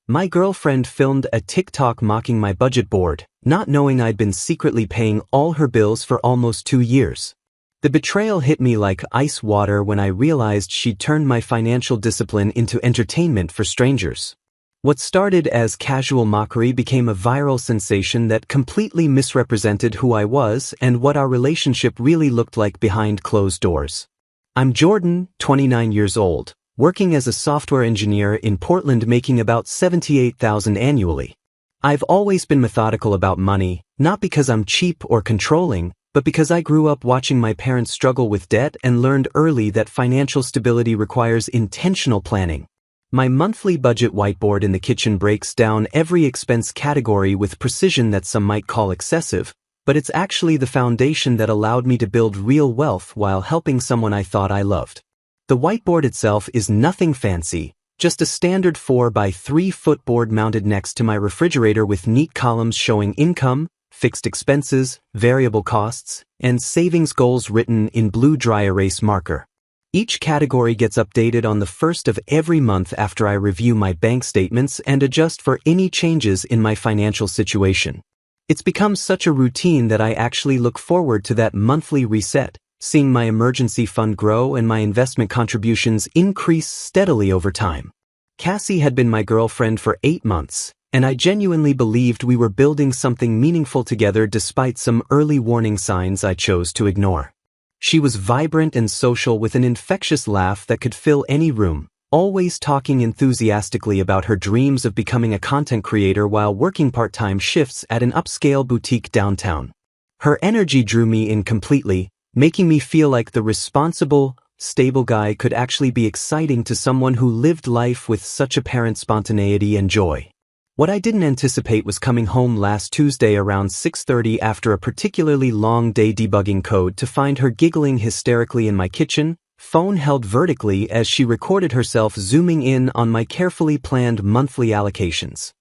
My girlfriend filmed a TikTok mocking my budget board, not knowing I'd been secretly paying all her bills for almost 2 years. The betrayal hit me like ice water when I realized she'd turned my financial discipline into entertainment for strangers. What started as casual mockery became a viral sensation that completely misrepresented who I was and what our relationship really looked like behind closed doors. I'm Jordan, 29 years old, working as a software engineer in Portland, making about $78,000 annually. I've always been methodical about money, not because I'm cheap or controlling, but because I grew up watching my parents struggle with debt and learned early that financial stability requires intentional planning. My monthly budget whiteboard in the kitchen breaks down every expense category with precision that some might call excessive, but it's actually the foundation that allowed me to build real wealth while helping someone I thought I loved. The whiteboard itself is nothing fancy, just a standard 4 by 3 foot board mounted next to my refrigerator with neat columns showing income, fixed expenses, variable costs, and savings goals written in blue dry erase marker. Each category gets updated on the first of every month after I review my bank statements and adjust for any changes in my financial situation. It's become such a routine that I actually look forward to that monthly reset, seeing my emergency fund grow and my investment contributions increase steadily over time. Cassie had been my girlfriend for 8 months, and I genuinely believed we were building something meaningful together despite some early warning signs I chose to ignore. She was vibrant and social with an infectious laugh that could fill any room, always talking enthusiastically about her dreams of becoming a content creator while working part-time shifts at an upscale boutique downtown. Her energy drew me in completely, making me feel like the responsible, stable guy could actually be exciting to someone who lived life with such apparent spontaneity and joy. What I didn't anticipate was coming home last Tuesday around 6:30 after a particularly long day debugging code to find her giggling hysterically in my kitchen, phone held vertically as she recorded herself zooming in on my carefully planned monthly allocations.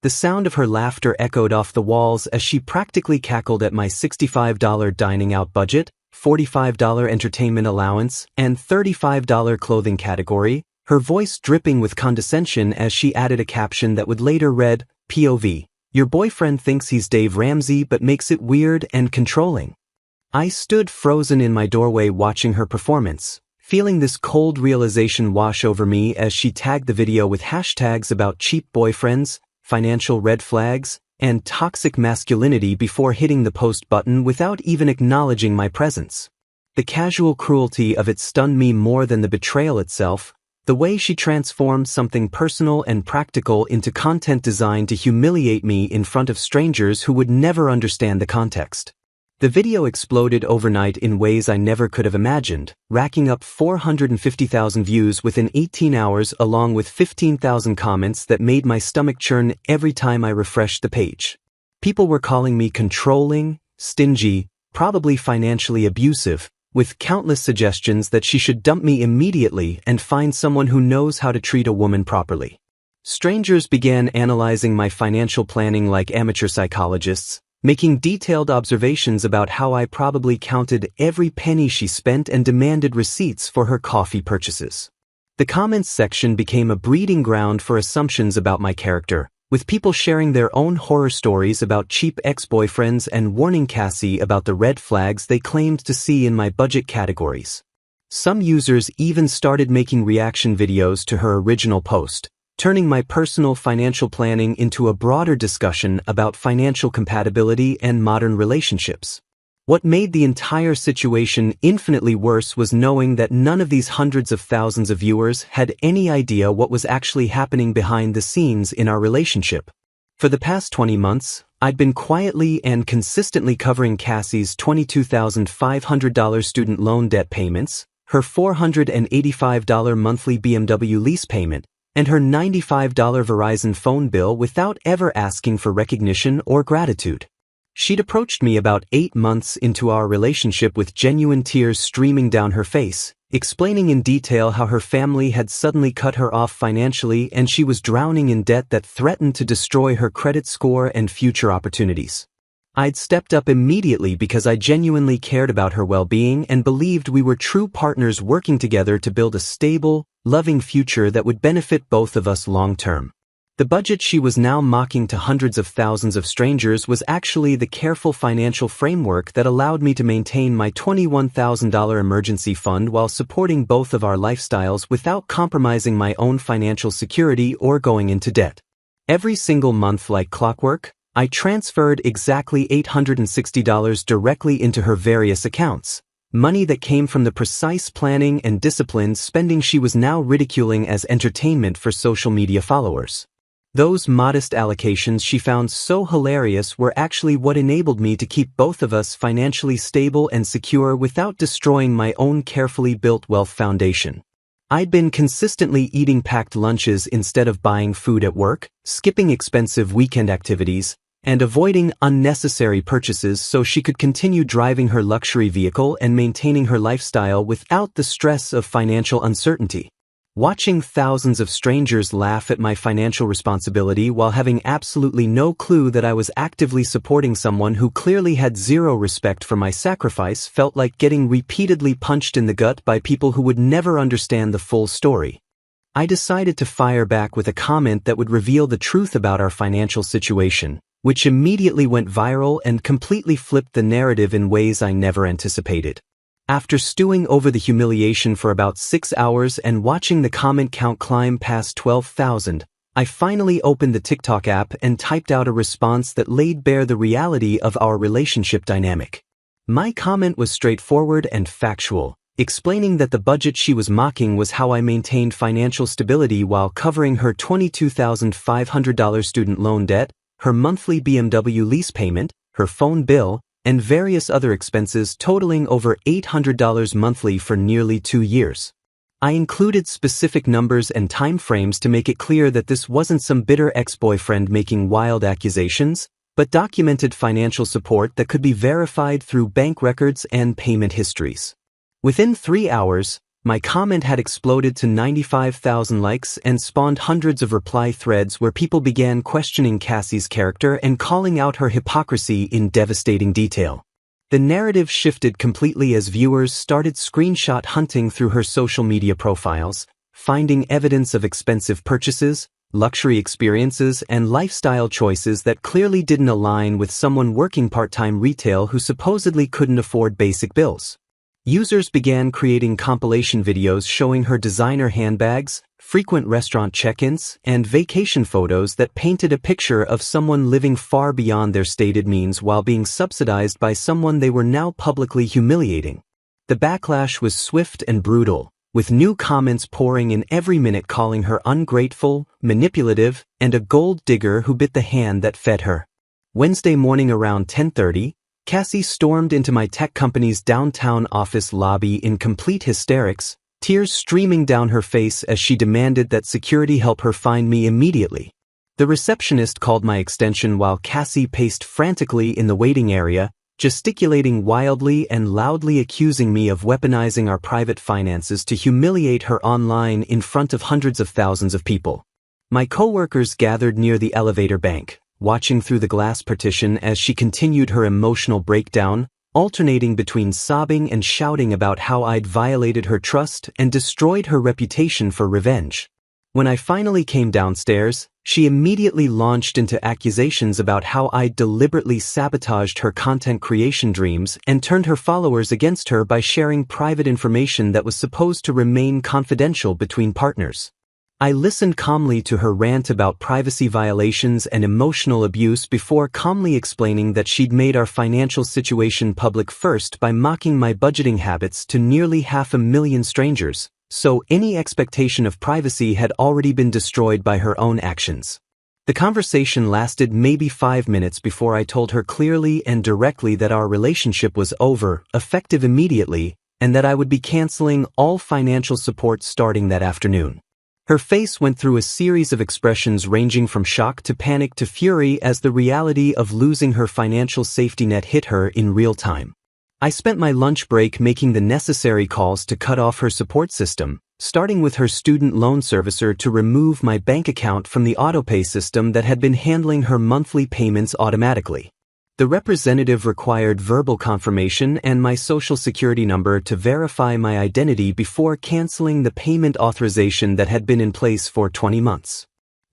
The sound of her laughter echoed off the walls as she practically cackled at my $65 dining out budget, $45 entertainment allowance, and $35 clothing category, her voice dripping with condescension as she added a caption that would later read, POV, your boyfriend thinks he's Dave Ramsey but makes it weird and controlling. I stood frozen in my doorway watching her performance, feeling this cold realization wash over me as she tagged the video with hashtags about cheap boyfriends, financial red flags, and toxic masculinity before hitting the post button without even acknowledging my presence. The casual cruelty of it stunned me more than the betrayal itself, the way she transformed something personal and practical into content designed to humiliate me in front of strangers who would never understand the context. The video exploded overnight in ways I never could have imagined, racking up 450,000 views within 18 hours along with 15,000 comments that made my stomach churn every time I refreshed the page. People were calling me controlling, stingy, probably financially abusive, with countless suggestions that she should dump me immediately and find someone who knows how to treat a woman properly. Strangers began analyzing my financial planning like amateur psychologists, making detailed observations about how I probably counted every penny she spent and demanded receipts for her coffee purchases. The comments section became a breeding ground for assumptions about my character, with people sharing their own horror stories about cheap ex-boyfriends and warning Cassie about the red flags they claimed to see in my budget categories. Some users even started making reaction videos to her original post, turning my personal financial planning into a broader discussion about financial compatibility and modern relationships. What made the entire situation infinitely worse was knowing that none of these hundreds of thousands of viewers had any idea what was actually happening behind the scenes in our relationship. For the past 20 months, I'd been quietly and consistently covering Cassie's $22,500 student loan debt payments, her $485 monthly BMW lease payment, and her $95 Verizon phone bill without ever asking for recognition or gratitude. She'd approached me about 8 months into our relationship with genuine tears streaming down her face, explaining in detail how her family had suddenly cut her off financially and she was drowning in debt that threatened to destroy her credit score and future opportunities. I'd stepped up immediately because I genuinely cared about her well-being and believed we were true partners working together to build a stable, loving future that would benefit both of us long-term. The budget she was now mocking to hundreds of thousands of strangers was actually the careful financial framework that allowed me to maintain my $21,000 emergency fund while supporting both of our lifestyles without compromising my own financial security or going into debt. Every single month, like clockwork, I transferred exactly $860 directly into her various accounts, money that came from the precise planning and disciplined spending she was now ridiculing as entertainment for social media followers. Those modest allocations she found so hilarious were actually what enabled me to keep both of us financially stable and secure without destroying my own carefully built wealth foundation. I'd been consistently eating packed lunches instead of buying food at work, skipping expensive weekend activities, and avoiding unnecessary purchases so she could continue driving her luxury vehicle and maintaining her lifestyle without the stress of financial uncertainty. Watching thousands of strangers laugh at my financial responsibility while having absolutely no clue that I was actively supporting someone who clearly had zero respect for my sacrifice felt like getting repeatedly punched in the gut by people who would never understand the full story. I decided to fire back with a comment that would reveal the truth about our financial situation, which immediately went viral and completely flipped the narrative in ways I never anticipated. After stewing over the humiliation for about 6 hours and watching the comment count climb past 12,000, I finally opened the TikTok app and typed out a response that laid bare the reality of our relationship dynamic. My comment was straightforward and factual, explaining that the budget she was mocking was how I maintained financial stability while covering her $22,500 student loan debt, her monthly BMW lease payment, her phone bill, and various other expenses totaling over $800 monthly for nearly 2 years. I included specific numbers and time frames to make it clear that this wasn't some bitter ex-boyfriend making wild accusations, but documented financial support that could be verified through bank records and payment histories. Within 3 hours, my comment had exploded to 95,000 likes and spawned hundreds of reply threads where people began questioning Cassie's character and calling out her hypocrisy in devastating detail. The narrative shifted completely as viewers started screenshot hunting through her social media profiles, finding evidence of expensive purchases, luxury experiences, and lifestyle choices that clearly didn't align with someone working part-time retail who supposedly couldn't afford basic bills. Users began creating compilation videos showing her designer handbags, frequent restaurant check-ins, and vacation photos that painted a picture of someone living far beyond their stated means while being subsidized by someone they were now publicly humiliating. The backlash was swift and brutal, with new comments pouring in every minute calling her ungrateful, manipulative, and a gold digger who bit the hand that fed her. Wednesday morning around 10:30, Cassie stormed into my tech company's downtown office lobby in complete hysterics, tears streaming down her face as she demanded that security help her find me immediately. The receptionist called my extension while Cassie paced frantically in the waiting area, gesticulating wildly and loudly accusing me of weaponizing our private finances to humiliate her online in front of hundreds of thousands of people. My coworkers gathered near the elevator bank, watching through the glass partition as she continued her emotional breakdown, alternating between sobbing and shouting about how I'd violated her trust and destroyed her reputation for revenge. When I finally came downstairs, she immediately launched into accusations about how I'd deliberately sabotaged her content creation dreams and turned her followers against her by sharing private information that was supposed to remain confidential between partners. I listened calmly to her rant about privacy violations and emotional abuse before calmly explaining that she'd made our financial situation public first by mocking my budgeting habits to nearly 500,000 strangers, so any expectation of privacy had already been destroyed by her own actions. The conversation lasted maybe 5 minutes before I told her clearly and directly that our relationship was over, effective immediately, and that I would be canceling all financial support starting that afternoon. Her face went through a series of expressions ranging from shock to panic to fury as the reality of losing her financial safety net hit her in real time. I spent my lunch break making the necessary calls to cut off her support system, starting with her student loan servicer to remove my bank account from the autopay system that had been handling her monthly payments automatically. The representative required verbal confirmation and my social security number to verify my identity before canceling the payment authorization that had been in place for 20 months.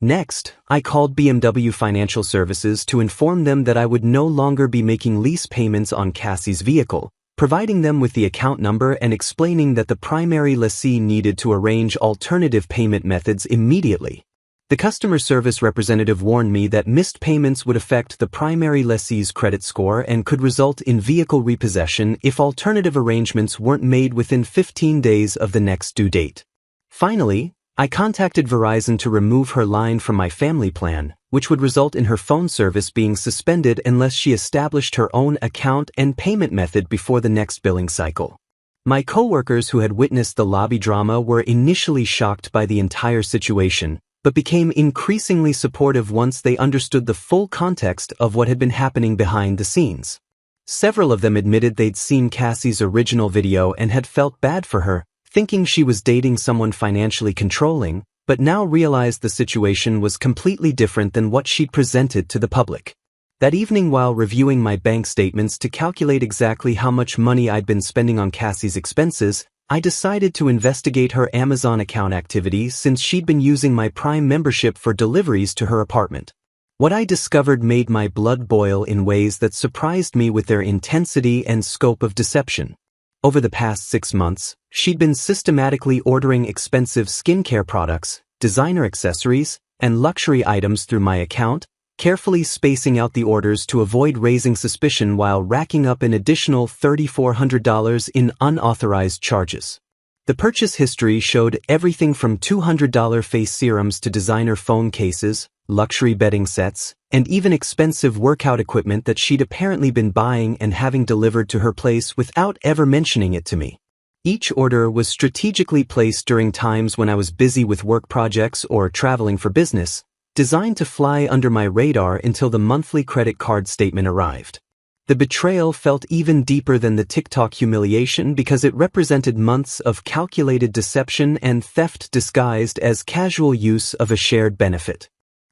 Next, I called BMW Financial Services to inform them that I would no longer be making lease payments on Cassie's vehicle, providing them with the account number and explaining that the primary lessee needed to arrange alternative payment methods immediately. The customer service representative warned me that missed payments would affect the primary lessee's credit score and could result in vehicle repossession if alternative arrangements weren't made within 15 days of the next due date. Finally, I contacted Verizon to remove her line from my family plan, which would result in her phone service being suspended unless she established her own account and payment method before the next billing cycle. My coworkers who had witnessed the lobby drama were initially shocked by the entire situation, but became increasingly supportive once they understood the full context of what had been happening behind the scenes. Several of them admitted they'd seen Cassie's original video and had felt bad for her, thinking she was dating someone financially controlling, but now realized the situation was completely different than what she'd presented to the public. That evening, while reviewing my bank statements to calculate exactly how much money I'd been spending on Cassie's expenses, I decided to investigate her Amazon account activity since she'd been using my Prime membership for deliveries to her apartment. What I discovered made my blood boil in ways that surprised me with their intensity and scope of deception. Over the past 6 months, she'd been systematically ordering expensive skincare products, designer accessories, and luxury items through my account, carefully spacing out the orders to avoid raising suspicion while racking up an additional $3,400 in unauthorized charges. The purchase history showed everything from $200 face serums to designer phone cases, luxury bedding sets, and even expensive workout equipment that she'd apparently been buying and having delivered to her place without ever mentioning it to me. Each order was strategically placed during times when I was busy with work projects or traveling for business, designed to fly under my radar until the monthly credit card statement arrived. The betrayal felt even deeper than the TikTok humiliation because it represented months of calculated deception and theft disguised as casual use of a shared benefit.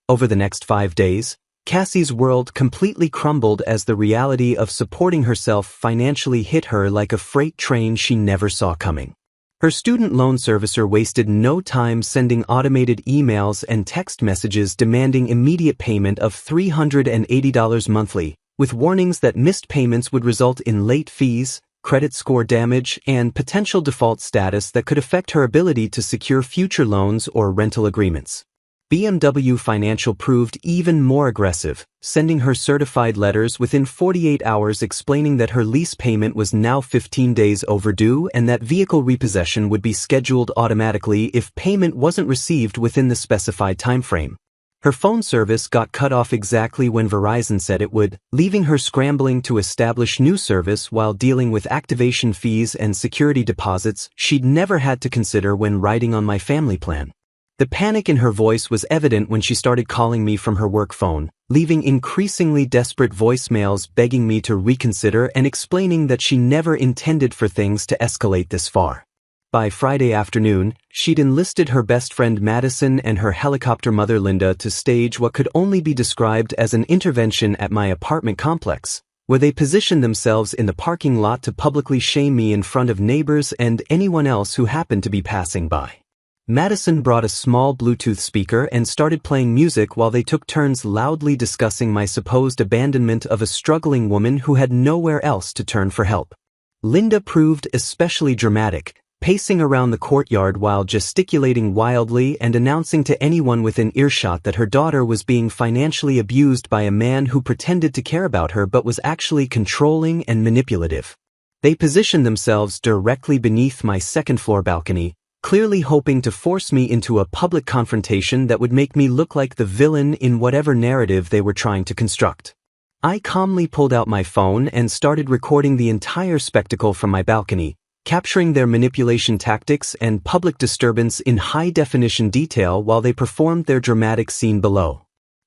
Over the next 5 days, Cassie's world completely crumbled as the reality of supporting herself financially hit her like a freight train she never saw coming. Her student loan servicer wasted no time sending automated emails and text messages demanding immediate payment of $380 monthly, with warnings that missed payments would result in late fees, credit score damage, and potential default status that could affect her ability to secure future loans or rental agreements. BMW Financial proved even more aggressive, sending her certified letters within 48 hours explaining that her lease payment was now 15 days overdue and that vehicle repossession would be scheduled automatically if payment wasn't received within the specified timeframe. Her phone service got cut off exactly when Verizon said it would, leaving her scrambling to establish new service while dealing with activation fees and security deposits she'd never had to consider when riding on my family plan. The panic in her voice was evident when she started calling me from her work phone, leaving increasingly desperate voicemails begging me to reconsider and explaining that she never intended for things to escalate this far. By Friday afternoon, she'd enlisted her best friend Madison and her helicopter mother Linda to stage what could only be described as an intervention at my apartment complex, where they positioned themselves in the parking lot to publicly shame me in front of neighbors and anyone else who happened to be passing by. Madison brought a small Bluetooth speaker and started playing music while they took turns loudly discussing my supposed abandonment of a struggling woman who had nowhere else to turn for help. Linda proved especially dramatic, pacing around the courtyard while gesticulating wildly and announcing to anyone within earshot that her daughter was being financially abused by a man who pretended to care about her but was actually controlling and manipulative. They positioned themselves directly beneath my second-floor balcony, clearly hoping to force me into a public confrontation that would make me look like the villain in whatever narrative they were trying to construct. I calmly pulled out my phone and started recording the entire spectacle from my balcony, capturing their manipulation tactics and public disturbance in high-definition detail while they performed their dramatic scene below.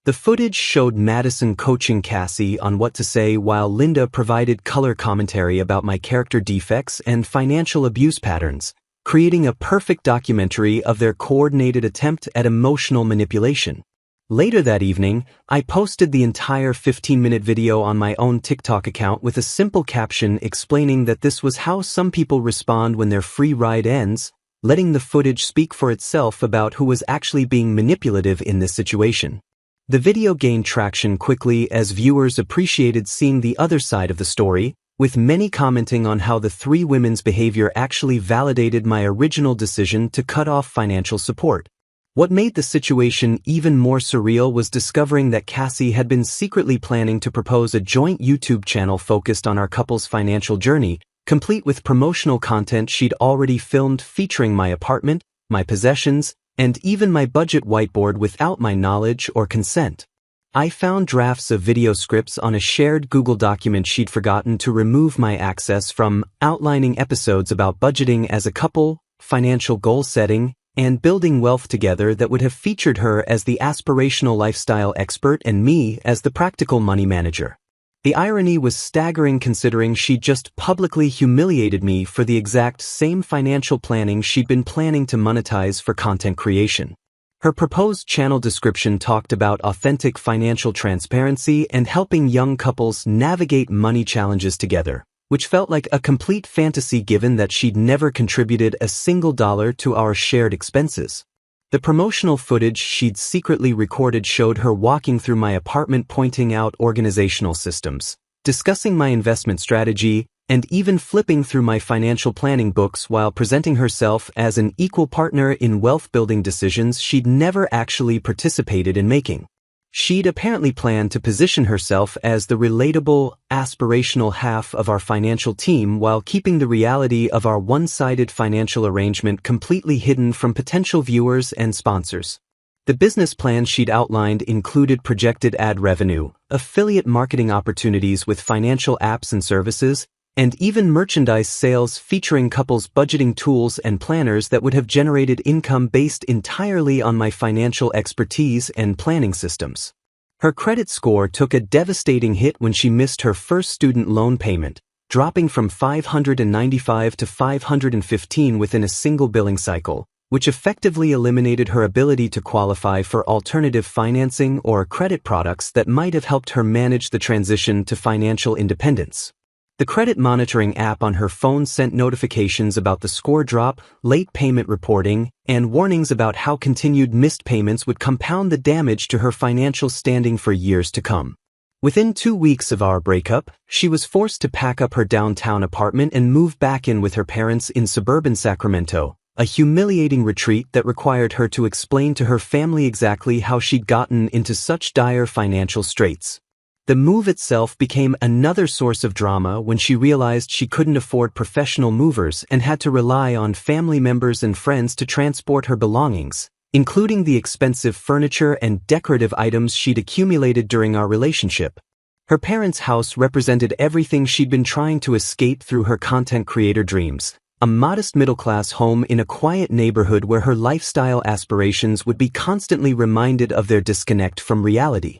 The footage showed Madison coaching Cassie on what to say while Linda provided color commentary about my character defects and financial abuse patterns, creating a perfect documentary of their coordinated attempt at emotional manipulation. Later that evening, I posted the entire 15-minute video on my own TikTok account with a simple caption explaining that this was how some people respond when their free ride ends, letting the footage speak for itself about who was actually being manipulative in this situation. The video gained traction quickly as viewers appreciated seeing the other side of the story, with many commenting on how the three women's behavior actually validated my original decision to cut off financial support. What made the situation even more surreal was discovering that Cassie had been secretly planning to propose a joint YouTube channel focused on our couple's financial journey, complete with promotional content she'd already filmed featuring my apartment, my possessions, and even my budget whiteboard without my knowledge or consent. I found drafts of video scripts on a shared Google document she'd forgotten to remove my access from, outlining episodes about budgeting as a couple, financial goal setting, and building wealth together that would have featured her as the aspirational lifestyle expert and me as the practical money manager. The irony was staggering considering she'd just publicly humiliated me for the exact same financial planning she'd been planning to monetize for content creation. Her proposed channel description talked about authentic financial transparency and helping young couples navigate money challenges together, which felt like a complete fantasy given that she'd never contributed a single dollar to our shared expenses. The promotional footage she'd secretly recorded showed her walking through my apartment pointing out organizational systems, discussing my investment strategy, and even flipping through my financial planning books while presenting herself as an equal partner in wealth-building decisions she'd never actually participated in making. She'd apparently planned to position herself as the relatable, aspirational half of our financial team while keeping the reality of our one-sided financial arrangement completely hidden from potential viewers and sponsors. The business plan she'd outlined included projected ad revenue, affiliate marketing opportunities with financial apps and services, and even merchandise sales featuring couples' budgeting tools and planners that would have generated income based entirely on my financial expertise and planning systems. Her credit score took a devastating hit when she missed her first student loan payment, dropping from 595 to 515 within a single billing cycle, which effectively eliminated her ability to qualify for alternative financing or credit products that might have helped her manage the transition to financial independence. The credit monitoring app on her phone sent notifications about the score drop, late payment reporting, and warnings about how continued missed payments would compound the damage to her financial standing for years to come. Within 2 weeks of our breakup, she was forced to pack up her downtown apartment and move back in with her parents in suburban Sacramento, a humiliating retreat that required her to explain to her family exactly how she'd gotten into such dire financial straits. The move itself became another source of drama when she realized she couldn't afford professional movers and had to rely on family members and friends to transport her belongings, including the expensive furniture and decorative items she'd accumulated during our relationship. Her parents' house represented everything she'd been trying to escape through her content creator dreams, a modest middle-class home in a quiet neighborhood where her lifestyle aspirations would be constantly reminded of their disconnect from reality.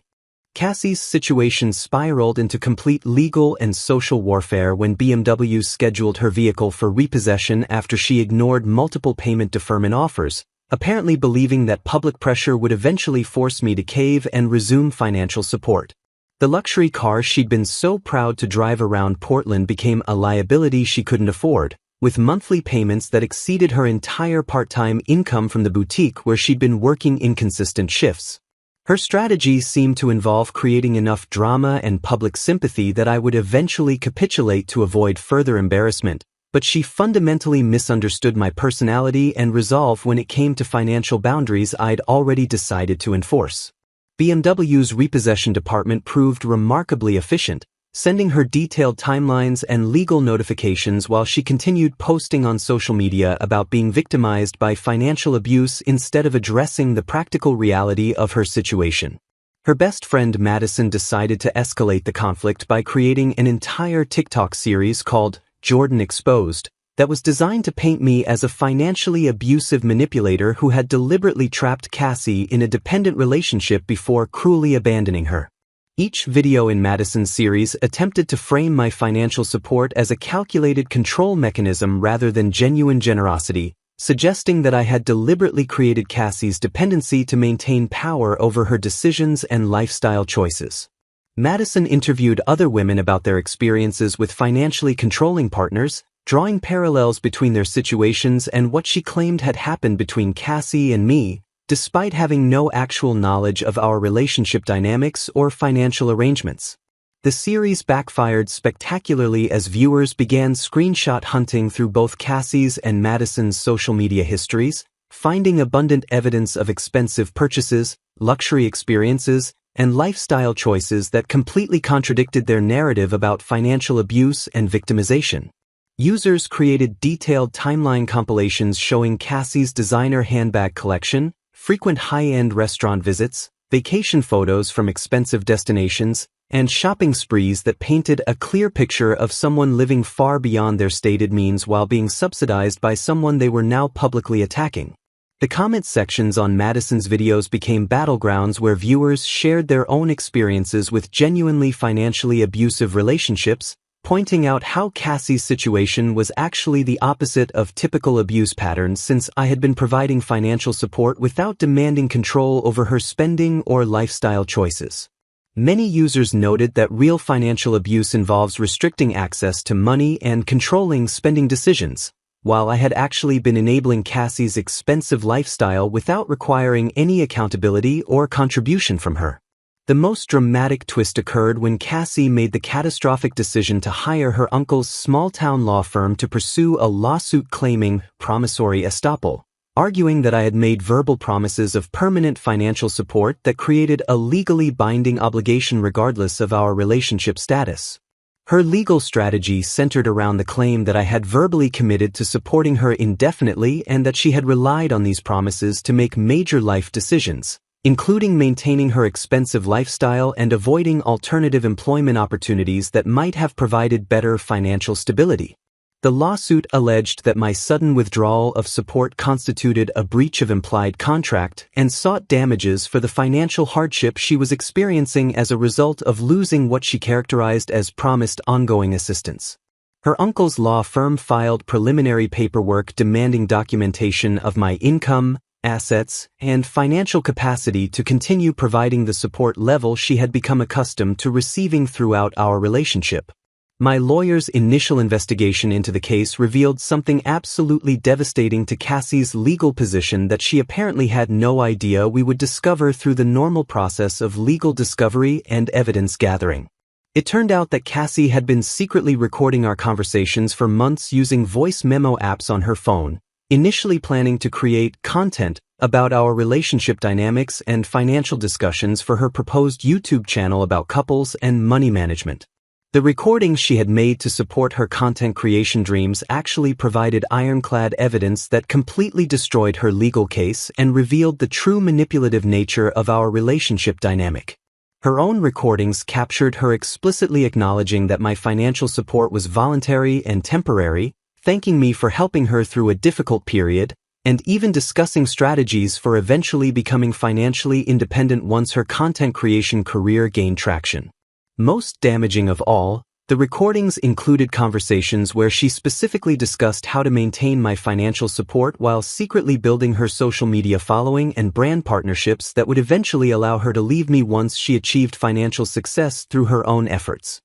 Cassie's situation spiraled into complete legal and social warfare when BMW scheduled her vehicle for repossession after she ignored multiple payment deferment offers, apparently believing that public pressure would eventually force me to cave and resume financial support. The luxury car she'd been so proud to drive around Portland became a liability she couldn't afford, with monthly payments that exceeded her entire part-time income from the boutique where she'd been working inconsistent shifts. Her strategy seemed to involve creating enough drama and public sympathy that I would eventually capitulate to avoid further embarrassment, but she fundamentally misunderstood my personality and resolve when it came to financial boundaries I'd already decided to enforce. BMW's repossession department proved remarkably efficient, sending her detailed timelines and legal notifications while she continued posting on social media about being victimized by financial abuse instead of addressing the practical reality of her situation. Her best friend Madison decided to escalate the conflict by creating an entire TikTok series called Jordan Exposed that was designed to paint me as a financially abusive manipulator who had deliberately trapped Cassie in a dependent relationship before cruelly abandoning her. Each video in Madison's series attempted to frame my financial support as a calculated control mechanism rather than genuine generosity, suggesting that I had deliberately created Cassie's dependency to maintain power over her decisions and lifestyle choices. Madison interviewed other women about their experiences with financially controlling partners, drawing parallels between their situations and what she claimed had happened between Cassie and me, despite having no actual knowledge of our relationship dynamics or financial arrangements. The series backfired spectacularly as viewers began screenshot hunting through both Cassie's and Madison's social media histories, finding abundant evidence of expensive purchases, luxury experiences, and lifestyle choices that completely contradicted their narrative about financial abuse and victimization. Users created detailed timeline compilations showing Cassie's designer handbag collection, frequent high-end restaurant visits, vacation photos from expensive destinations, and shopping sprees that painted a clear picture of someone living far beyond their stated means while being subsidized by someone they were now publicly attacking. The comment sections on Madison's videos became battlegrounds where viewers shared their own experiences with genuinely financially abusive relationships, pointing out how Cassie's situation was actually the opposite of typical abuse patterns since I had been providing financial support without demanding control over her spending or lifestyle choices. Many users noted that real financial abuse involves restricting access to money and controlling spending decisions, while I had actually been enabling Cassie's expensive lifestyle without requiring any accountability or contribution from her. The most dramatic twist occurred when Cassie made the catastrophic decision to hire her uncle's small-town law firm to pursue a lawsuit claiming promissory estoppel, arguing that I had made verbal promises of permanent financial support that created a legally binding obligation regardless of our relationship status. Her legal strategy centered around the claim that I had verbally committed to supporting her indefinitely and that she had relied on these promises to make major life decisions, including maintaining her expensive lifestyle and avoiding alternative employment opportunities that might have provided better financial stability. The lawsuit alleged that my sudden withdrawal of support constituted a breach of implied contract and sought damages for the financial hardship she was experiencing as a result of losing what she characterized as promised ongoing assistance. Her uncle's law firm filed preliminary paperwork demanding documentation of my income, assets, and financial capacity to continue providing the support level she had become accustomed to receiving throughout our relationship. My lawyer's initial investigation into the case revealed something absolutely devastating to Cassie's legal position that she apparently had no idea we would discover through the normal process of legal discovery and evidence gathering. It turned out that Cassie had been secretly recording our conversations for months using voice memo apps on her phone, initially planning to create content about our relationship dynamics and financial discussions for her proposed YouTube channel about couples and money management. The recordings she had made to support her content creation dreams actually provided ironclad evidence that completely destroyed her legal case and revealed the true manipulative nature of our relationship dynamic. Her own recordings captured her explicitly acknowledging that my financial support was voluntary and temporary, thanking me for helping her through a difficult period, and even discussing strategies for eventually becoming financially independent once her content creation career gained traction. Most damaging of all, the recordings included conversations where she specifically discussed how to maintain my financial support while secretly building her social media following and brand partnerships that would eventually allow her to leave me once she achieved financial success through her own efforts.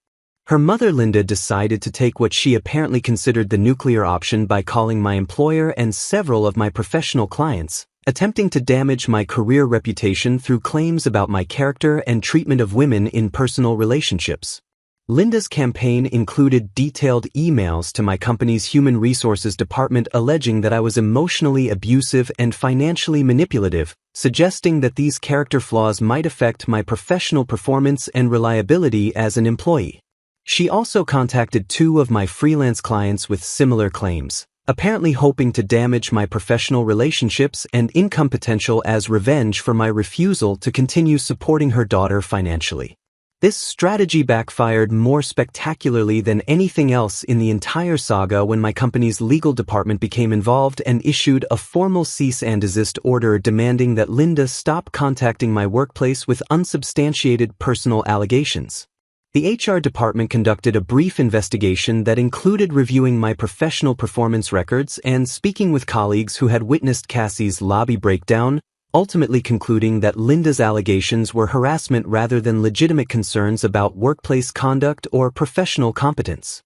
Her mother Linda decided to take what she apparently considered the nuclear option by calling my employer and several of my professional clients, attempting to damage my career reputation through claims about my character and treatment of women in personal relationships. Linda's campaign included detailed emails to my company's human resources department alleging that I was emotionally abusive and financially manipulative, suggesting that these character flaws might affect my professional performance and reliability as an employee. She also contacted 2 of my freelance clients with similar claims, apparently hoping to damage my professional relationships and income potential as revenge for my refusal to continue supporting her daughter financially. This strategy backfired more spectacularly than anything else in the entire saga when my company's legal department became involved and issued a formal cease and desist order demanding that Linda stop contacting my workplace with unsubstantiated personal allegations. The HR department conducted a brief investigation that included reviewing my professional performance records and speaking with colleagues who had witnessed Cassie's lobby breakdown, ultimately concluding that Linda's allegations were harassment rather than legitimate concerns about workplace conduct or professional competence.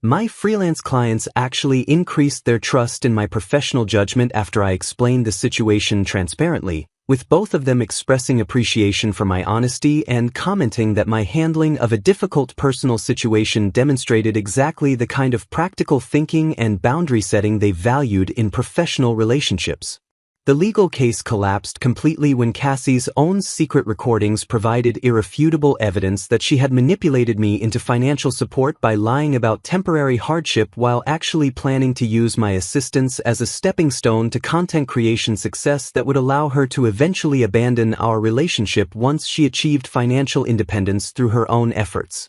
My freelance clients actually increased their trust in my professional judgment after I explained the situation transparently, with both of them expressing appreciation for my honesty and commenting that my handling of a difficult personal situation demonstrated exactly the kind of practical thinking and boundary setting they valued in professional relationships. The legal case collapsed completely when Cassie's own secret recordings provided irrefutable evidence that she had manipulated me into financial support by lying about temporary hardship while actually planning to use my assistance as a stepping stone to content creation success that would allow her to eventually abandon our relationship once she achieved financial independence through her own efforts.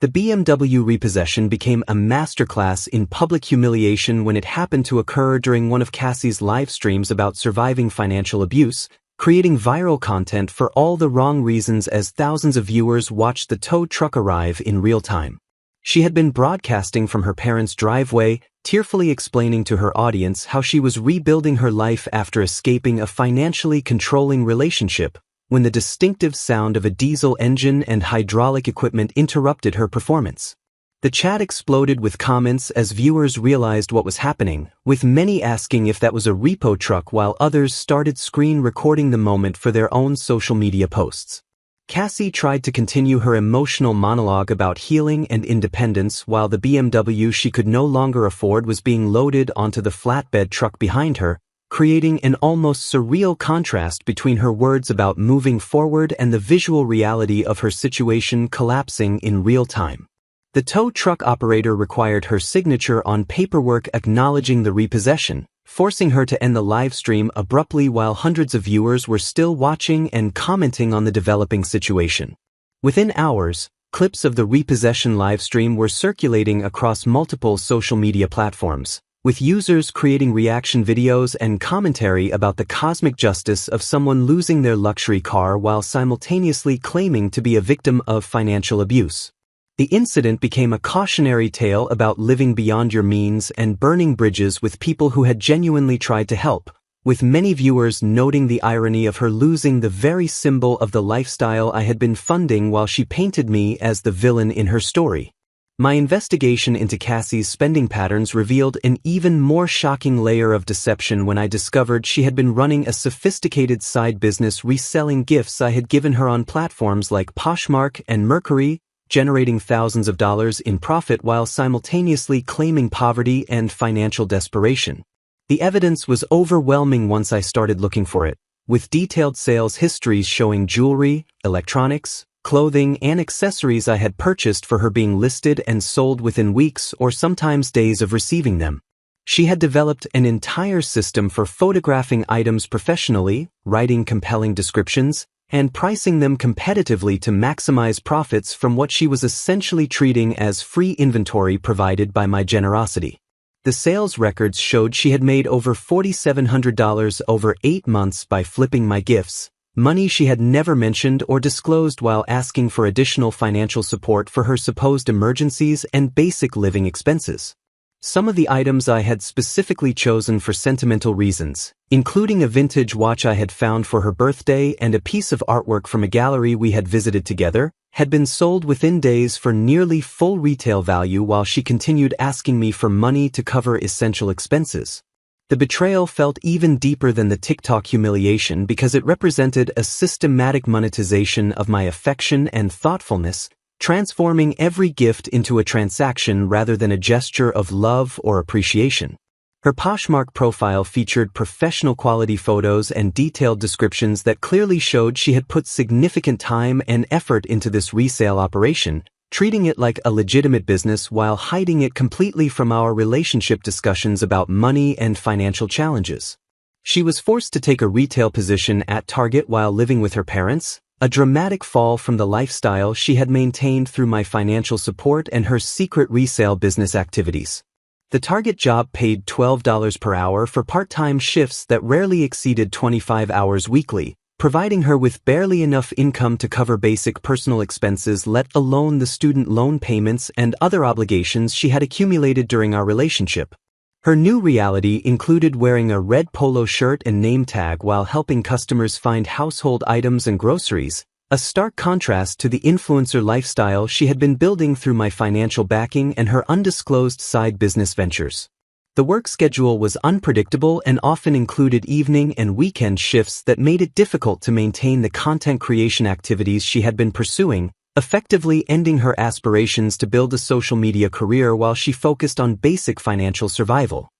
The BMW repossession became a masterclass in public humiliation when it happened to occur during one of Cassie's live streams about surviving financial abuse, creating viral content for all the wrong reasons as thousands of viewers watched the tow truck arrive in real time. She had been broadcasting from her parents' driveway, tearfully explaining to her audience how she was rebuilding her life after escaping a financially controlling relationship, when the distinctive sound of a diesel engine and hydraulic equipment interrupted her performance. The chat exploded with comments as viewers realized what was happening, with many asking if that was a repo truck while others started screen recording the moment for their own social media posts. Cassie tried to continue her emotional monologue about healing and independence while the BMW she could no longer afford was being loaded onto the flatbed truck behind her, creating an almost surreal contrast between her words about moving forward and the visual reality of her situation collapsing in real time. The tow truck operator required her signature on paperwork acknowledging the repossession, forcing her to end the live stream abruptly while hundreds of viewers were still watching and commenting on the developing situation. Within hours, clips of the repossession livestream were circulating across multiple social media platforms, with users creating reaction videos and commentary about the cosmic justice of someone losing their luxury car while simultaneously claiming to be a victim of financial abuse. The incident became a cautionary tale about living beyond your means and burning bridges with people who had genuinely tried to help, with many viewers noting the irony of her losing the very symbol of the lifestyle I had been funding while she painted me as the villain in her story. My investigation into Cassie's spending patterns revealed an even more shocking layer of deception when I discovered she had been running a sophisticated side business reselling gifts I had given her on platforms like Poshmark and Mercury, generating thousands of dollars in profit while simultaneously claiming poverty and financial desperation. The evidence was overwhelming once I started looking for it, with detailed sales histories showing jewelry, electronics, clothing, and accessories I had purchased for her being listed and sold within weeks or sometimes days of receiving them. She had developed an entire system for photographing items professionally, writing compelling descriptions, and pricing them competitively to maximize profits from what she was essentially treating as free inventory provided by my generosity. The sales records showed she had made over $4,700 over 8 months by flipping my gifts, money she had never mentioned or disclosed while asking for additional financial support for her supposed emergencies and basic living expenses. Some of the items I had specifically chosen for sentimental reasons, including a vintage watch I had found for her birthday and a piece of artwork from a gallery we had visited together, had been sold within days for nearly full retail value while she continued asking me for money to cover essential expenses. The betrayal felt even deeper than the TikTok humiliation because it represented a systematic monetization of my affection and thoughtfulness, transforming every gift into a transaction rather than a gesture of love or appreciation. Her Poshmark profile featured professional quality photos and detailed descriptions that clearly showed she had put significant time and effort into this resale operation, treating it like a legitimate business while hiding it completely from our relationship discussions about money and financial challenges. She was forced to take a retail position at Target while living with her parents, a dramatic fall from the lifestyle she had maintained through my financial support and her secret resale business activities. The Target job paid $12 per hour for part-time shifts that rarely exceeded 25 hours weekly, providing her with barely enough income to cover basic personal expenses, let alone the student loan payments and other obligations she had accumulated during our relationship. Her new reality included wearing a red polo shirt and name tag while helping customers find household items and groceries, a stark contrast to the influencer lifestyle she had been building through my financial backing and her undisclosed side business ventures. The work schedule was unpredictable and often included evening and weekend shifts that made it difficult to maintain the content creation activities she had been pursuing, effectively ending her aspirations to build a social media career while she focused on basic financial survival.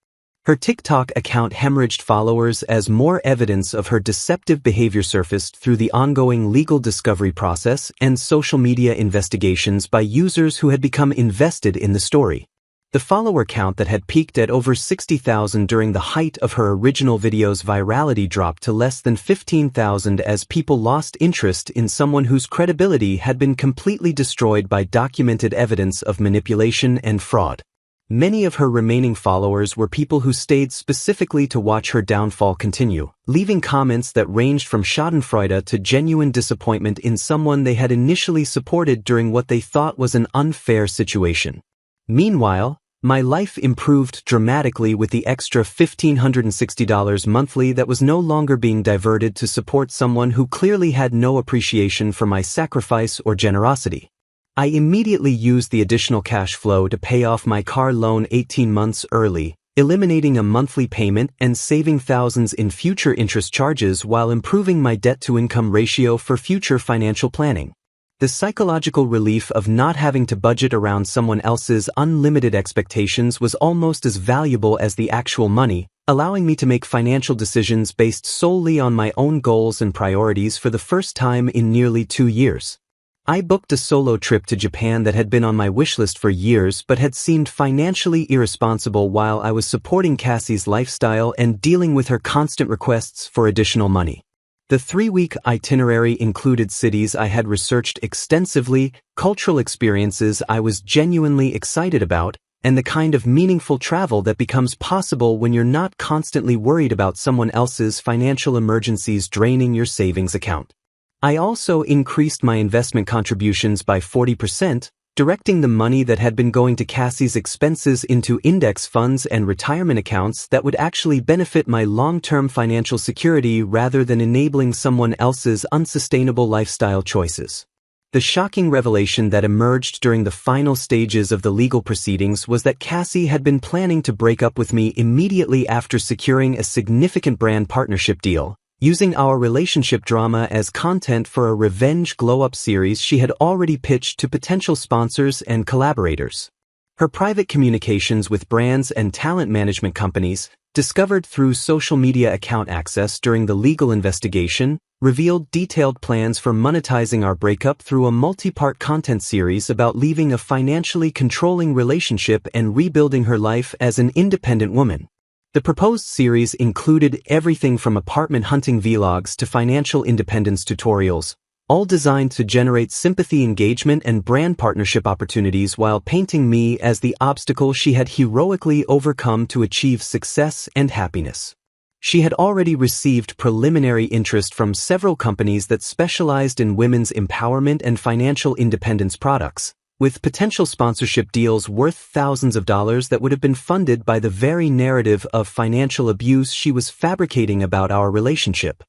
Her TikTok account hemorrhaged followers as more evidence of her deceptive behavior surfaced through the ongoing legal discovery process and social media investigations by users who had become invested in the story. The follower count that had peaked at over 60,000 during the height of her original video's virality dropped to less than 15,000 as people lost interest in someone whose credibility had been completely destroyed by documented evidence of manipulation and fraud. Many of her remaining followers were people who stayed specifically to watch her downfall continue, leaving comments that ranged from schadenfreude to genuine disappointment in someone they had initially supported during what they thought was an unfair situation. Meanwhile, my life improved dramatically with the extra $1,560 monthly that was no longer being diverted to support someone who clearly had no appreciation for my sacrifice or generosity. I immediately used the additional cash flow to pay off my car loan 18 months early, eliminating a monthly payment and saving thousands in future interest charges while improving my debt-to-income ratio for future financial planning. The psychological relief of not having to budget around someone else's unlimited expectations was almost as valuable as the actual money, allowing me to make financial decisions based solely on my own goals and priorities for the first time in nearly 2 years. I booked a solo trip to Japan that had been on my wishlist for years but had seemed financially irresponsible while I was supporting Cassie's lifestyle and dealing with her constant requests for additional money. The 3-week itinerary included cities I had researched extensively, cultural experiences I was genuinely excited about, and the kind of meaningful travel that becomes possible when you're not constantly worried about someone else's financial emergencies draining your savings account. I also increased my investment contributions by 40%, directing the money that had been going to Cassie's expenses into index funds and retirement accounts that would actually benefit my long-term financial security rather than enabling someone else's unsustainable lifestyle choices. The shocking revelation that emerged during the final stages of the legal proceedings was that Cassie had been planning to break up with me immediately after securing a significant brand partnership deal, using our relationship drama as content for a revenge glow-up series she had already pitched to potential sponsors and collaborators. Her private communications with brands and talent management companies, discovered through social media account access during the legal investigation, revealed detailed plans for monetizing our breakup through a multi-part content series about leaving a financially controlling relationship and rebuilding her life as an independent woman. The proposed series included everything from apartment hunting vlogs to financial independence tutorials, all designed to generate sympathy engagement and brand partnership opportunities while painting me as the obstacle she had heroically overcome to achieve success and happiness. She had already received preliminary interest from several companies that specialized in women's empowerment and financial independence products, with potential sponsorship deals worth thousands of dollars that would have been funded by the very narrative of financial abuse she was fabricating about our relationship.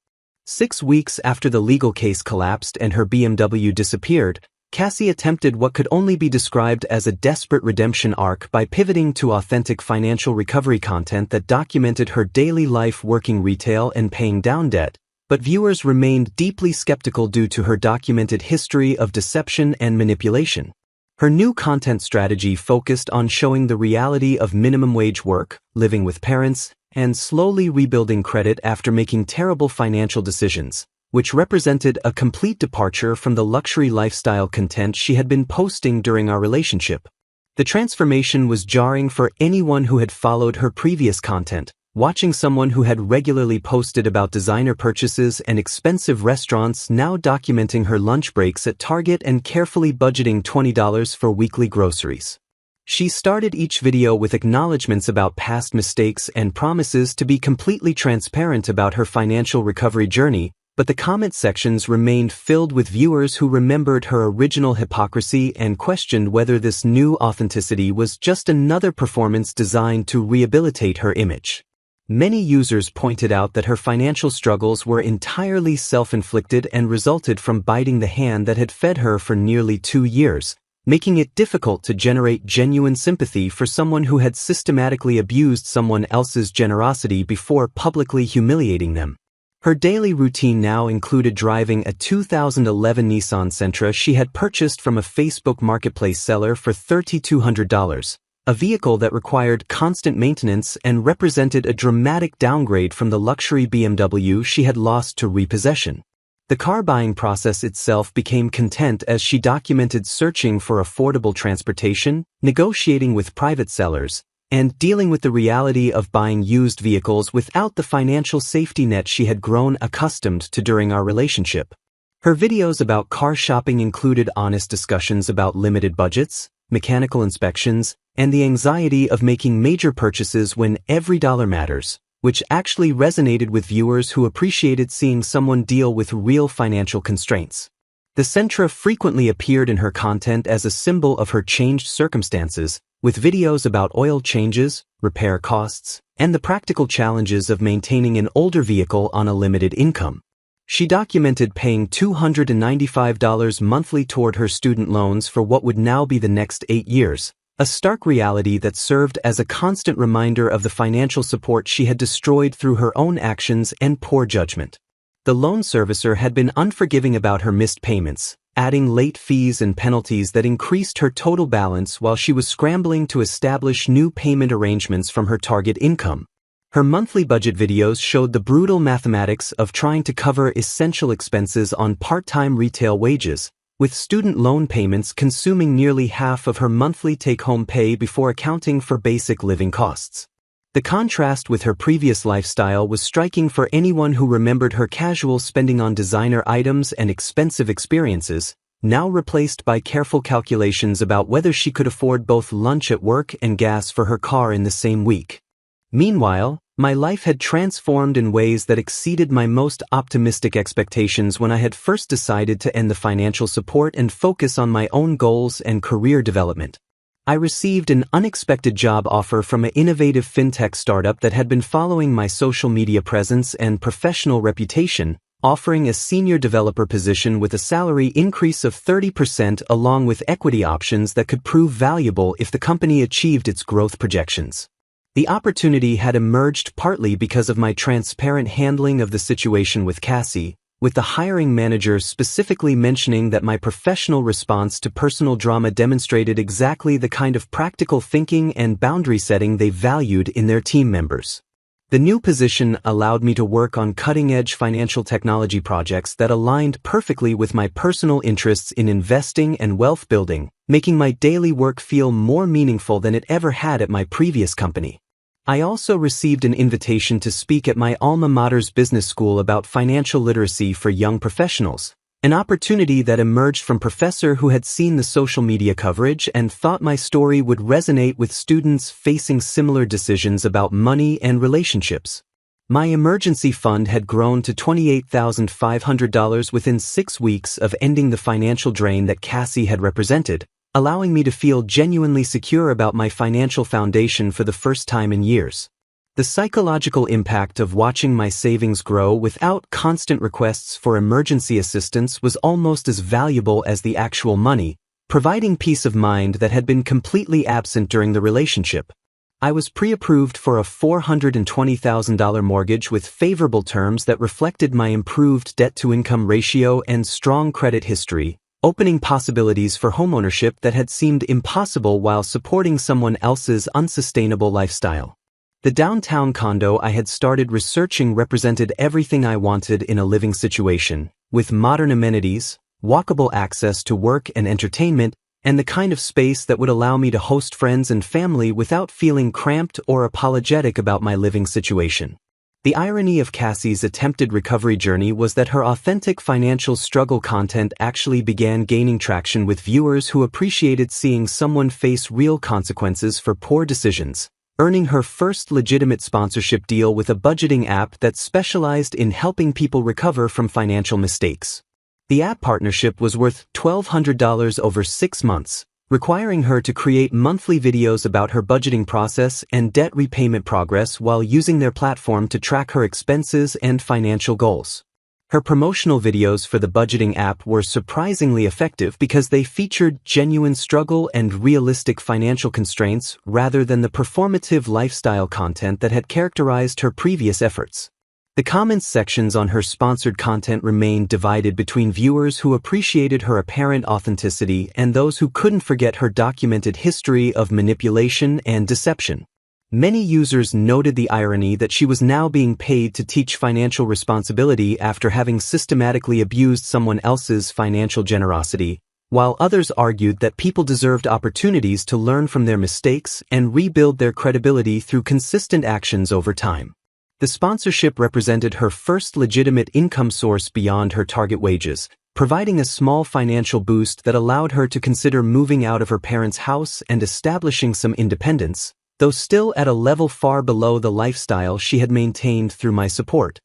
6 weeks after the legal case collapsed and her BMW disappeared, Cassie attempted what could only be described as a desperate redemption arc by pivoting to authentic financial recovery content that documented her daily life working retail and paying down debt, but viewers remained deeply skeptical due to her documented history of deception and manipulation. Her new content strategy focused on showing the reality of minimum wage work, living with parents, and slowly rebuilding credit after making terrible financial decisions, which represented a complete departure from the luxury lifestyle content she had been posting during our relationship. The transformation was jarring for anyone who had followed her previous content, watching someone who had regularly posted about designer purchases and expensive restaurants now documenting her lunch breaks at Target and carefully budgeting $20 for weekly groceries. She started each video with acknowledgments about past mistakes and promises to be completely transparent about her financial recovery journey, but the comment sections remained filled with viewers who remembered her original hypocrisy and questioned whether this new authenticity was just another performance designed to rehabilitate her image. Many users pointed out that her financial struggles were entirely self-inflicted and resulted from biting the hand that had fed her for nearly 2 years, making it difficult to generate genuine sympathy for someone who had systematically abused someone else's generosity before publicly humiliating them. Her daily routine now included driving a 2011 Nissan Sentra she had purchased from a Facebook Marketplace seller for $3,200, a vehicle that required constant maintenance and represented a dramatic downgrade from the luxury BMW she had lost to repossession. The car buying process itself became content as she documented searching for affordable transportation, negotiating with private sellers, and dealing with the reality of buying used vehicles without the financial safety net she had grown accustomed to during our relationship. Her videos about car shopping included honest discussions about limited budgets, mechanical inspections, and the anxiety of making major purchases when every dollar matters, which actually resonated with viewers who appreciated seeing someone deal with real financial constraints. The Sentra frequently appeared in her content as a symbol of her changed circumstances, with videos about oil changes, repair costs, and the practical challenges of maintaining an older vehicle on a limited income. She documented paying $295 monthly toward her student loans for what would now be the next 8 years, a stark reality that served as a constant reminder of the financial support she had destroyed through her own actions and poor judgment. The loan servicer had been unforgiving about her missed payments, adding late fees and penalties that increased her total balance while she was scrambling to establish new payment arrangements from her target income. Her monthly budget videos showed the brutal mathematics of trying to cover essential expenses on part-time retail wages, with student loan payments consuming nearly half of her monthly take-home pay before accounting for basic living costs. The contrast with her previous lifestyle was striking for anyone who remembered her casual spending on designer items and expensive experiences, now replaced by careful calculations about whether she could afford both lunch at work and gas for her car in the same week. Meanwhile, my life had transformed in ways that exceeded my most optimistic expectations when I had first decided to end the financial support and focus on my own goals and career development. I received an unexpected job offer from an innovative fintech startup that had been following my social media presence and professional reputation, offering a senior developer position with a salary increase of 30% along with equity options that could prove valuable if the company achieved its growth projections. The opportunity had emerged partly because of my transparent handling of the situation with Cassie, with the hiring manager specifically mentioning that my professional response to personal drama demonstrated exactly the kind of practical thinking and boundary setting they valued in their team members. The new position allowed me to work on cutting-edge financial technology projects that aligned perfectly with my personal interests in investing and wealth building, making my daily work feel more meaningful than it ever had at my previous company. I also received an invitation to speak at my alma mater's business school about financial literacy for young professionals, an opportunity that emerged from a professor who had seen the social media coverage and thought my story would resonate with students facing similar decisions about money and relationships. My emergency fund had grown to $28,500 within 6 weeks of ending the financial drain that Cassie had represented, allowing me to feel genuinely secure about my financial foundation for the first time in years. The psychological impact of watching my savings grow without constant requests for emergency assistance was almost as valuable as the actual money, providing peace of mind that had been completely absent during the relationship. I was pre-approved for a $420,000 mortgage with favorable terms that reflected my improved debt-to-income ratio and strong credit history, opening possibilities for homeownership that had seemed impossible while supporting someone else's unsustainable lifestyle. The downtown condo I had started researching represented everything I wanted in a living situation, with modern amenities, walkable access to work and entertainment, and the kind of space that would allow me to host friends and family without feeling cramped or apologetic about my living situation. The irony of Cassie's attempted recovery journey was that her authentic financial struggle content actually began gaining traction with viewers who appreciated seeing someone face real consequences for poor decisions, earning her first legitimate sponsorship deal with a budgeting app that specialized in helping people recover from financial mistakes. The app partnership was worth $1,200 over 6 months, requiring her to create monthly videos about her budgeting process and debt repayment progress while using their platform to track her expenses and financial goals. Her promotional videos for the budgeting app were surprisingly effective because they featured genuine struggle and realistic financial constraints rather than the performative lifestyle content that had characterized her previous efforts. The comments sections on her sponsored content remained divided between viewers who appreciated her apparent authenticity and those who couldn't forget her documented history of manipulation and deception. Many users noted the irony that she was now being paid to teach financial responsibility after having systematically abused someone else's financial generosity, while others argued that people deserved opportunities to learn from their mistakes and rebuild their credibility through consistent actions over time. The sponsorship represented her first legitimate income source beyond her target wages, providing a small financial boost that allowed her to consider moving out of her parents' house and establishing some independence, though still at a level far below the lifestyle she had maintained through my support.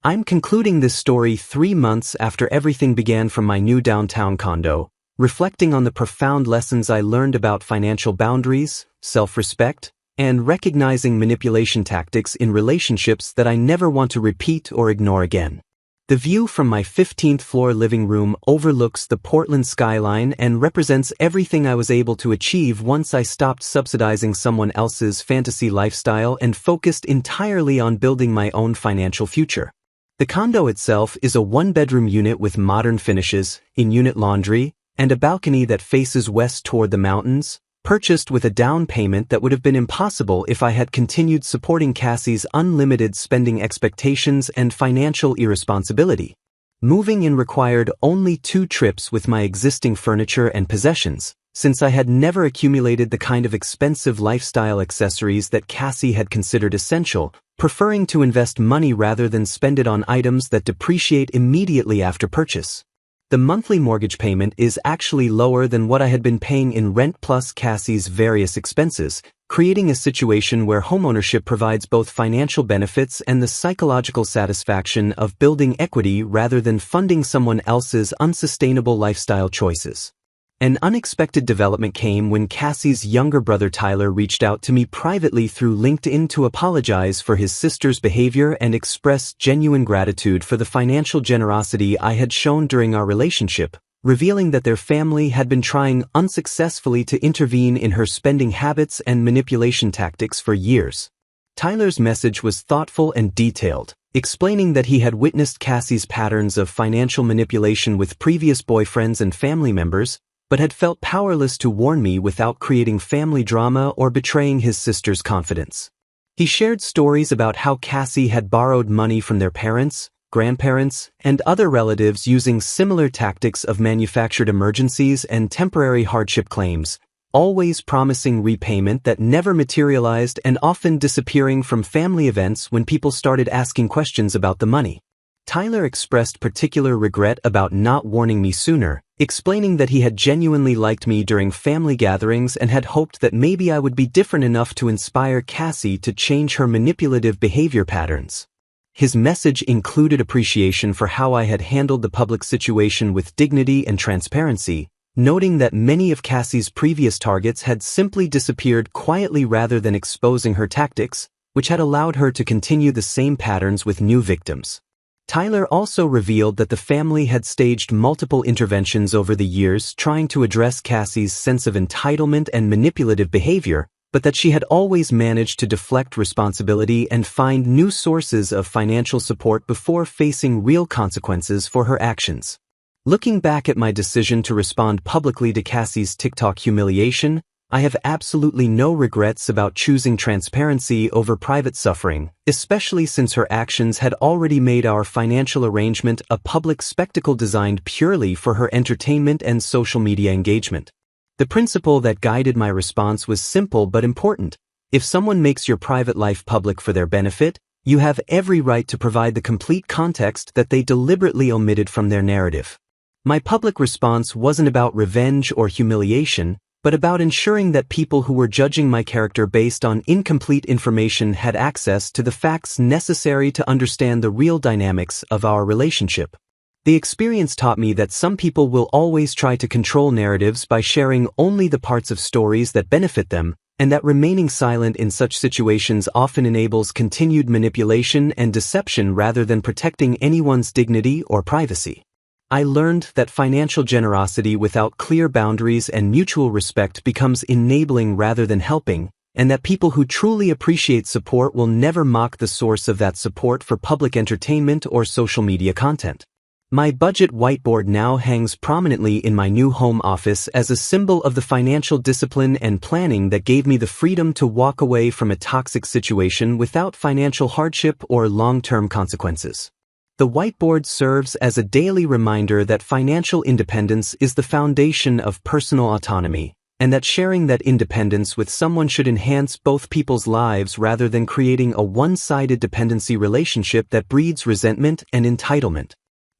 I'm concluding this story 3 months after everything began from my new downtown condo, reflecting on the profound lessons I learned about financial boundaries, self-respect, and recognizing manipulation tactics in relationships that I never want to repeat or ignore again. The view from my 15th floor living room overlooks the Portland skyline and represents everything I was able to achieve once I stopped subsidizing someone else's fantasy lifestyle and focused entirely on building my own financial future. The condo itself is a 1-bedroom unit with modern finishes, in-unit laundry, and a balcony that faces west toward the mountains, purchased with a down payment that would have been impossible if I had continued supporting Cassie's unlimited spending expectations and financial irresponsibility. Moving in required only 2 trips with my existing furniture and possessions, since I had never accumulated the kind of expensive lifestyle accessories that Cassie had considered essential, preferring to invest money rather than spend it on items that depreciate immediately after purchase. The monthly mortgage payment is actually lower than what I had been paying in rent plus Cassie's various expenses, creating a situation where homeownership provides both financial benefits and the psychological satisfaction of building equity rather than funding someone else's unsustainable lifestyle choices. An unexpected development came when Cassie's younger brother Tyler reached out to me privately through LinkedIn to apologize for his sister's behavior and express genuine gratitude for the financial generosity I had shown during our relationship, revealing that their family had been trying unsuccessfully to intervene in her spending habits and manipulation tactics for years. Tyler's message was thoughtful and detailed, explaining that he had witnessed Cassie's patterns of financial manipulation with previous boyfriends and family members, but had felt powerless to warn me without creating family drama or betraying his sister's confidence. He shared stories about how Cassie had borrowed money from their parents, grandparents, and other relatives using similar tactics of manufactured emergencies and temporary hardship claims, always promising repayment that never materialized and often disappearing from family events when people started asking questions about the money. Tyler expressed particular regret about not warning me sooner, explaining that he had genuinely liked me during family gatherings and had hoped that maybe I would be different enough to inspire Cassie to change her manipulative behavior patterns. His message included appreciation for how I had handled the public situation with dignity and transparency, noting that many of Cassie's previous targets had simply disappeared quietly rather than exposing her tactics, which had allowed her to continue the same patterns with new victims. Tyler also revealed that the family had staged multiple interventions over the years trying to address Cassie's sense of entitlement and manipulative behavior, but that she had always managed to deflect responsibility and find new sources of financial support before facing real consequences for her actions. Looking back at my decision to respond publicly to Cassie's TikTok humiliation, I have absolutely no regrets about choosing transparency over private suffering, especially since her actions had already made our financial arrangement a public spectacle designed purely for her entertainment and social media engagement. The principle that guided my response was simple but important. If someone makes your private life public for their benefit, you have every right to provide the complete context that they deliberately omitted from their narrative. My public response wasn't about revenge or humiliation, but about ensuring that people who were judging my character based on incomplete information had access to the facts necessary to understand the real dynamics of our relationship. The experience taught me that some people will always try to control narratives by sharing only the parts of stories that benefit them, and that remaining silent in such situations often enables continued manipulation and deception rather than protecting anyone's dignity or privacy. I learned that financial generosity without clear boundaries and mutual respect becomes enabling rather than helping, and that people who truly appreciate support will never mock the source of that support for public entertainment or social media content. My budget whiteboard now hangs prominently in my new home office as a symbol of the financial discipline and planning that gave me the freedom to walk away from a toxic situation without financial hardship or long-term consequences. The whiteboard serves as a daily reminder that financial independence is the foundation of personal autonomy, and that sharing that independence with someone should enhance both people's lives rather than creating a one-sided dependency relationship that breeds resentment and entitlement.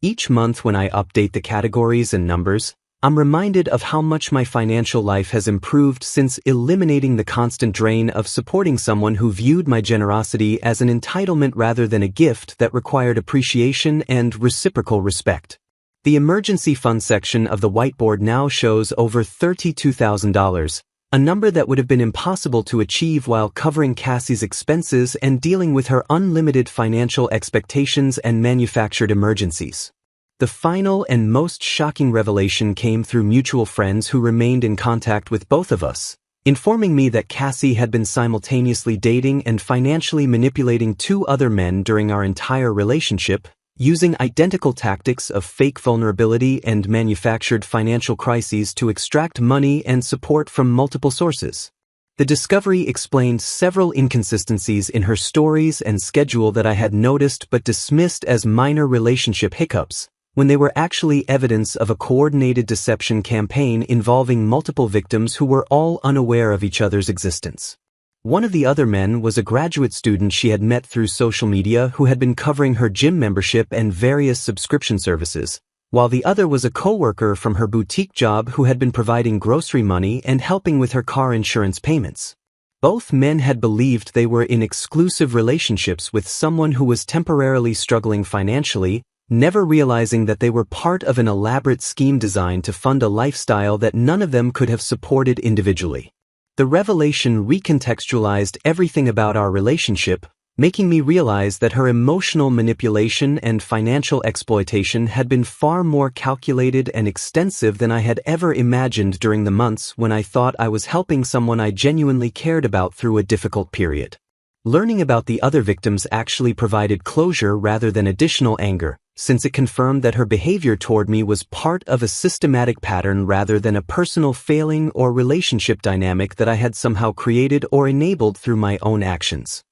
Each month when I update the categories and numbers, I'm reminded of how much my financial life has improved since eliminating the constant drain of supporting someone who viewed my generosity as an entitlement rather than a gift that required appreciation and reciprocal respect. The emergency fund section of the whiteboard now shows over $32,000, a number that would have been impossible to achieve while covering Cassie's expenses and dealing with her unlimited financial expectations and manufactured emergencies. The final and most shocking revelation came through mutual friends who remained in contact with both of us, informing me that Cassie had been simultaneously dating and financially manipulating 2 other men during our entire relationship, using identical tactics of fake vulnerability and manufactured financial crises to extract money and support from multiple sources. The discovery explained several inconsistencies in her stories and schedule that I had noticed but dismissed as minor relationship hiccups, when they were actually evidence of a coordinated deception campaign involving multiple victims who were all unaware of each other's existence. One of the other men was a graduate student she had met through social media who had been covering her gym membership and various subscription services, while the other was a coworker from her boutique job who had been providing grocery money and helping with her car insurance payments. Both men had believed they were in exclusive relationships with someone who was temporarily struggling financially, never realizing that they were part of an elaborate scheme designed to fund a lifestyle that none of them could have supported individually. The revelation recontextualized everything about our relationship, making me realize that her emotional manipulation and financial exploitation had been far more calculated and extensive than I had ever imagined during the months when I thought I was helping someone I genuinely cared about through a difficult period. Learning about the other victims actually provided closure rather than additional anger, since it confirmed that her behavior toward me was part of a systematic pattern rather than a personal failing or relationship dynamic that I had somehow created or enabled through my own actions.